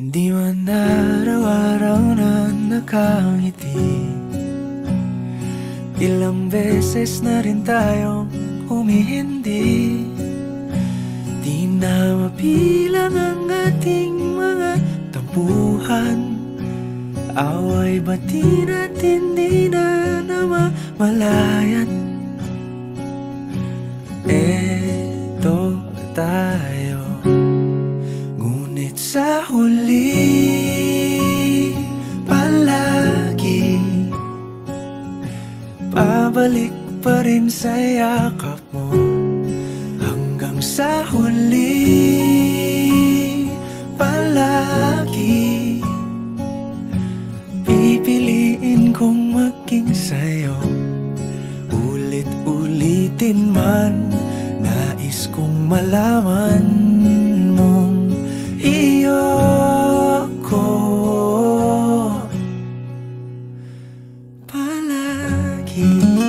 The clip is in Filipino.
Hindi man araw-araw na nakangiti. Ilang beses na rin tayong humihindi. Di na mabilang ang ating mga tampuhan. Away bati natin di na namamalayan. Eto tayo, ngunit sa huli palagi pabalik pa rin sa yakap mo. Hanggang sa huli palagi pipiliin kong maging sa'yo. Ulit-ulitin man, nais kong malaman mong iyo ko palagi.